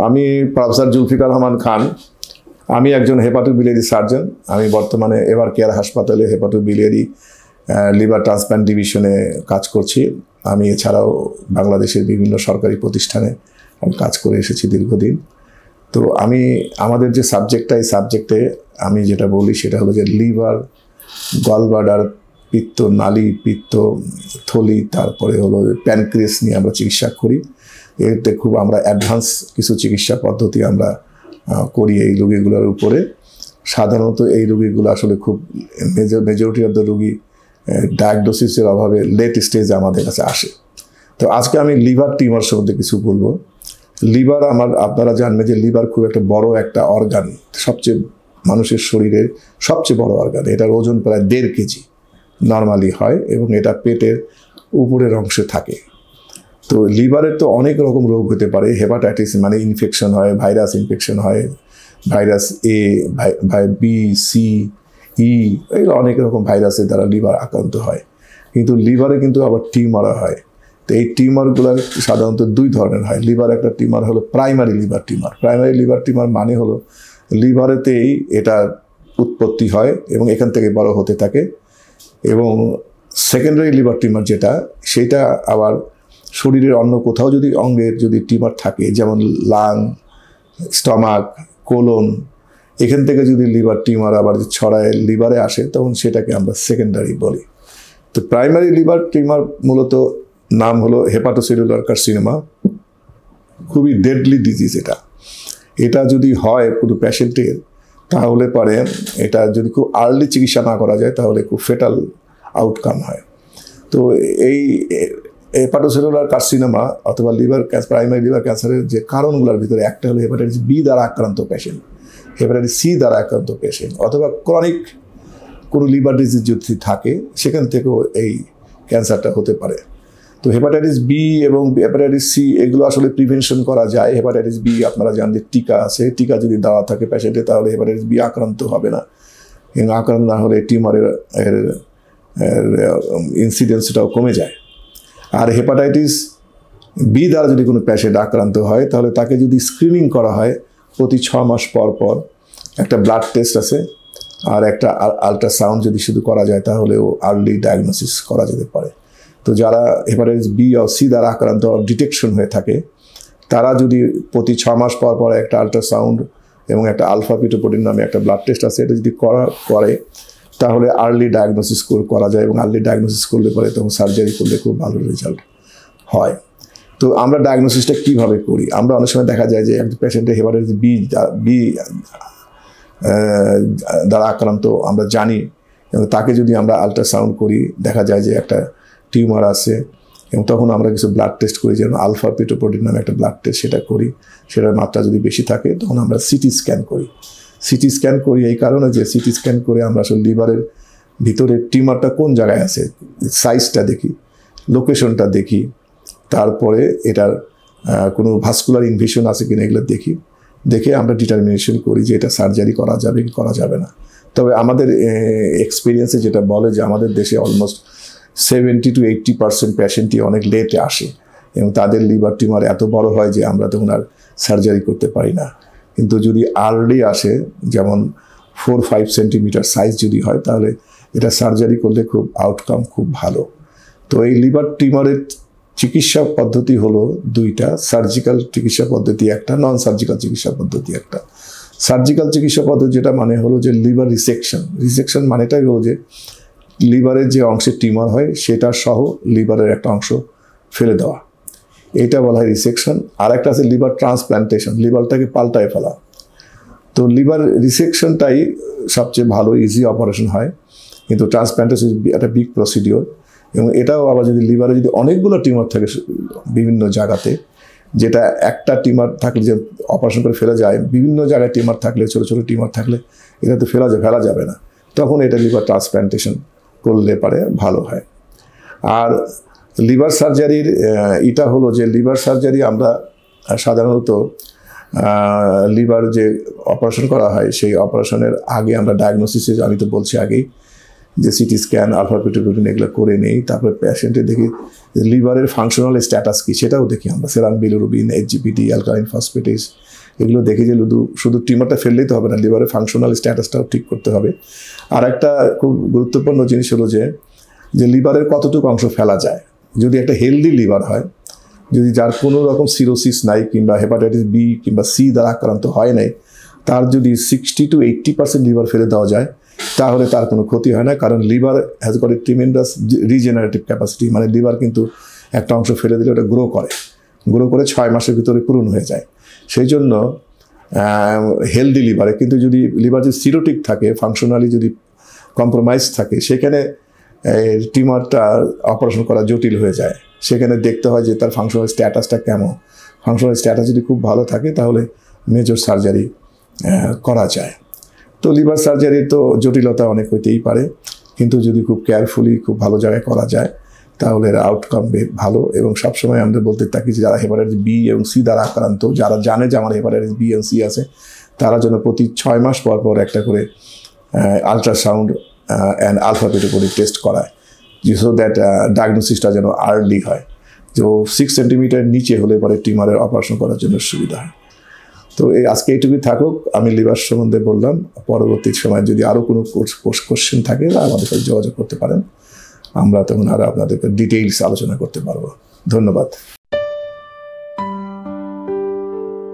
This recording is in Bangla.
আমি প্রফেসর জুলফিকার রহমান খান। আমি একজন হেপাটোবিলিয়ারি সার্জন। আমি বর্তমানে এভার কেয়ার হাসপাতালে হেপাটোবিলিয়ারি লিভার ট্রান্সপ্ল্যান্ট ডিভিশনে কাজ করছি। আমি এছাড়াও বাংলাদেশের বিভিন্ন সরকারি প্রতিষ্ঠানে আমি কাজ করে এসেছি দীর্ঘদিন। তো আমি আমাদের যে সাবজেক্টটা, এই সাবজেক্টে আমি যেটা বলি সেটা হলো যে লিভার, গলব্লাডার, পিত্ত নালী, পিত্ত থলি, তারপরে হলো প্যানক্রিয়াস নিয়ে আমরা চিকিৎসা করি। এতে খুব আমরা অ্যাডভান্স কিছু চিকিৎসা পদ্ধতি আমরা করি এই রোগীগুলোর উপরে। সাধারণত এই রোগীগুলো আসলে খুব মেজরিটি অফ দ্য রোগী ডায়াগনোসিসের অভাবে লেট স্টেজে আমাদের কাছে আসে। তো আজকে আমি লিভার টিউমার সম্বন্ধে কিছু বলবো। লিভার আপনারা জানবেন যে লিভার খুব একটা বড় একটা অর্গান, সবচেয়ে মানুষের শরীরের সবচেয়ে বড় অর্গান। এটার ওজন প্রায় 1.5 কেজি নর্মালি হয় এবং এটা পেটের উপরের অংশে থাকে। তো লিভারের তো অনেক রকম রোগ হতে পারে। হেপাটাইটিস মানে ইনফেকশন হয়, ভাইরাস ইনফেকশন হয়, ভাইরাস এ, বি, সি, ই, এগুলো অনেক রকম ভাইরাসের দ্বারা লিভার আক্রান্ত হয়। কিন্তু লিভারে কিন্তু আবার টিউমার হয়। তো এই টিউমারগুলো সাধারণত 2 ধরনের হয়। লিভার একটা টিউমার হলো primary liver tumour. Primary liver tumour মানে হলো লিভারেতেই এটা উৎপত্তি হয় এবং এখান থেকে বড় হতে থাকে। এবং সেকেন্ডারি লিভার টিউমার যেটা, সেটা আবার শরীরের অন্য কোথাও যদি অঙ্গের যদি টিউমার থাকে, যেমন লাং, স্টমাক, কোলন, এখান থেকে যদি লিভার টিউমার আবার ছড়ায় লিভারে আসে, তখন সেটাকে আমরা সেকেন্ডারি বলি। তো প্রাইমারি লিভার টিউমার মূলত নাম হলো হেপাটোসেলুলার কার্সিনোমা। খুবই ডেডলি ডিজিজ এটা। এটা যদি হয় কোনো পেশেন্টের, তাহলে পরে এটা যদি খুব আর্লি চিকিৎসা না করা যায় তাহলে খুব ফেটাল আউটকাম হয়। তো এই হেপাটোসেলুলার কার্সিনোমা অথবা প্রাইমারি লিভার ক্যান্সারের যে কারণগুলোর ভিতরে একটা হলো হেপাটাইটিস বি দ্বারা আক্রান্ত পেশেন্ট, হেপাটাইটিস সি দ্বারা আক্রান্ত পেশেন্ট, অথবা ক্রনিক কোনো লিভার ডিজিজ যদি থাকে সেখান থেকেও এই ক্যান্সারটা হতে পারে। তো হেপাটাইটিস বি এবং হেপাটাইটিস সি এগুলো আসলে প্রিভেনশন করা যায়। হেপাটাইটিস বি আপনারা জানেন যে টিকা আছে, টিকা যদি দেওয়া থাকে পেশেন্টে তাহলে হেপাটাইটিস বি আক্রান্ত হবে না, এবং আক্রান্ত না হলে টিউমারের ইনসিডেন্সটাও কমে যায়। আর হেপাটাইটিস বি দ্বারা যদি কোনো পেশেন্ট আক্রান্ত হয় তাহলে তাকে যদি স্ক্রিনিং করা হয় প্রতি 6 মাস পর পর, একটা ব্লাড টেস্ট আছে আর একটা আল্ট্রাসাউন্ড যদি শুধু করা যায় তাহলেও আর্লি ডায়াগনোসিস করা যেতে পারে। তো যারা হেপাটাইটিস বি ও সি দ্বারা আক্রান্ত ডিটেকশন হয়ে থাকে, তারা যদি প্রতি 6 মাস পর পর একটা আল্ট্রাসাউন্ড এবং একটা আলফা পিটোপ্রোটিন নামে একটা ব্লাড টেস্ট আছে, এটা যদি করে তাহলে আর্লি ডায়াগনোসিস করা যায়, এবং আর্লি ডায়াগনোসিস করলে পরে তখন সার্জারি করলে খুব ভালো রেজাল্ট হয়। তো আমরা ডায়াগনোসিসটা কীভাবে করি? আমরা অনেক সময় দেখা যায় যে একটা পেশেন্টের হেপাটাইটিস বি দ্বারা আক্রান্ত আমরা জানি, এবং তাকে যদি আমরা আল্ট্রাসাউন্ড করি দেখা যায় যে একটা টিউমার আছে, এবং তখন আমরা কিছু ব্লাড টেস্ট করি, যেমন আলফা পিটোপ্রোটিন নামে একটা ব্লাড টেস্ট, সেটা করি। সেটার মাত্রা যদি বেশি থাকে তখন আমরা সিটি স্ক্যান করি। সিটি স্ক্যান করি এই কারণে যে সিটি স্ক্যান করে আমরা আসলে লিভারের ভিতরে টিউমারটা কোন জায়গায় আছে সাইজটা দেখি, লোকেশনটা দেখি, তারপরে এটার কোনো ভাস্কুলার ইনভেশন আছে কিনা এগুলো দেখে আমরা ডিটারমিনেশন করি যে এটা সার্জারি করা যাবে কি করা যাবে না। তবে আমাদের এক্সপিরিয়েন্সে যেটা বলে যে আমাদের দেশে অলমোস্ট 70 to 80% পেশেন্টই অনেক লেটে আসে, এবং তাদের লিভার টিউমার এত বড় হয় যে আমরা তখন আর সার্জারি করতে পারি না। কিন্তু যদি আর্লি আসে, যেমন 4-5 সেন্টিমিটার সাইজ যদি হয়, তাহলে এটা সার্জারি করলে খুব আউটকাম খুব ভালো। তো এই লিভার টিউমারের চিকিৎসা পদ্ধতি হলো 2টা, সার্জিক্যাল চিকিৎসা পদ্ধতি একটা, নন সার্জিক্যাল চিকিৎসা পদ্ধতি একটা। সার্জিক্যাল চিকিৎসা পদ্ধতি যেটা মানে হলো যে লিভার রিসেকশন মানেটাই হলো যে লিভারের যে অংশে টিউমার হয় সেটা সহ লিভারের একটা অংশ ফেলে দেওয়া, এটা বলা হয় রিসেকশন। আর একটা আছে লিভার ট্রান্সপ্ল্যান্টেশন, লিভারটাকে পাল্টায় ফেলা। তো লিভার রিসেকশনটাই সবচেয়ে ভালো, ইজি অপারেশন হয়, কিন্তু ট্রান্সপ্ল্যান্টেশন একটা বিগ প্রসিডিওর। এবং এটাও আবার যদি লিভারে যদি অনেকগুলো টিউমার থাকে বিভিন্ন জায়গাতে, যেটা একটা টিউমার থাকলে যে অপারেশন করে ফেলা যায়, বিভিন্ন জায়গায় টিউমার থাকলে, ছোটো ছোটো টিউমার থাকলে এটা তো ফেলা যাবে না, তখন এটা লিভার ট্রান্সপ্ল্যান্টেশন করলে পারে ভালো হয়। আর লিভার সার্জারির এটা হলো যে লিভার সার্জারি আমরা সাধারণত লিভার যে অপারেশন করা হয় সেই অপারেশনের আগে আমরা ডায়াগনোসিসে, আমি তো বলছি আগেই, যে সিটি স্ক্যান, আলফা ফেটোপ্রোটিন এগুলো করে নেই। তারপরে পেশেন্টের দেখি লিভারের ফাংশনাল স্ট্যাটাস কী সেটাও দেখি আমরা, সেরাম বিলিরুবিন, এইচজিপিটি, অ্যালকালাইন ফসফেটেজ এগুলো দেখি যে শুধু টিউমারটা ফেললেই তো হবে না, লিভারের ফাংশনাল স্ট্যাটাসটাও ঠিক করতে হবে। আর একটা খুব গুরুত্বপূর্ণ জিনিস হলো যে লিভারের কতটুকু অংশ ফেলা যায়। যদি একটা হেলদি লিভার হয়, যদি যার কোনো রকম সিরোসিস নাই কিংবা হেপাটাইটিস বি কিংবা সি দ্বারা আক্রান্ত হয় নাই, তার যদি 60 to 80% লিভার ফেলে দেওয়া যায় তাহলে তার কোনো ক্ষতি হয় না, কারণ liver has got a tremendous regenerative capacity. মানে লিভার কিন্তু একটা অংশ ফেলে দিলে ওটা গ্রো করে 6 মাসের ভিতরে পূরণ হয়ে যায়। সেই জন্য হেলদি লিভারে, কিন্তু যদি লিভার যদি সিরোটিক থাকে, ফাংশনালি যদি কম্প্রোমাইজ থাকে, সেখানে টিউমারটা অপারেশন করা জটিল হয়ে যায়। সেখানে দেখতে হয় যে তার ফাংশনাল স্ট্যাটাসটা কেমন। ফাংশনাল স্ট্যাটাস যদি খুব ভালো থাকে তাহলে মেজর সার্জারি করা যায়। তো লিভার সার্জারির তো জটিলতা অনেক হইতেই পারে, কিন্তু যদি খুব কেয়ারফুলি খুব ভালো জায়গায় করা যায় তাহলে এর আউটকাম ভালো। এবং সবসময় আমরা বলতে থাকি যে যারা হেপাটাইটিস বি এবং সি দ্বারা আক্রান্ত, যারা জানে যে আমার হেপাটাইটিস বি এবং সি আছে, তারা যেন প্রতি 6 মাস পর একটা করে আলট্রাসাউন্ড অ্যান্ড আলফা ফেটোপ্রোটিন টেস্ট করায়, সো দ্যাট ডায়াগনোসিসটা যেন আর্লি হয়। যে 6 সেন্টিমিটার নিচে হলে পরে টিউমারের অপারেশন করার জন্য সুবিধা হয়। তো আজকে এইটুকুই থাকুক, আমি লিভার সম্বন্ধে বললাম। পরবর্তী সময় যদি আরও কোনো কোশ্চেন থাকে আমাদের সাথে যোগাযোগ করতে পারেন, আমরা তখন আরও আপনাদেরকে ডিটেইলস আলোচনা করতে পারবো। ধন্যবাদ।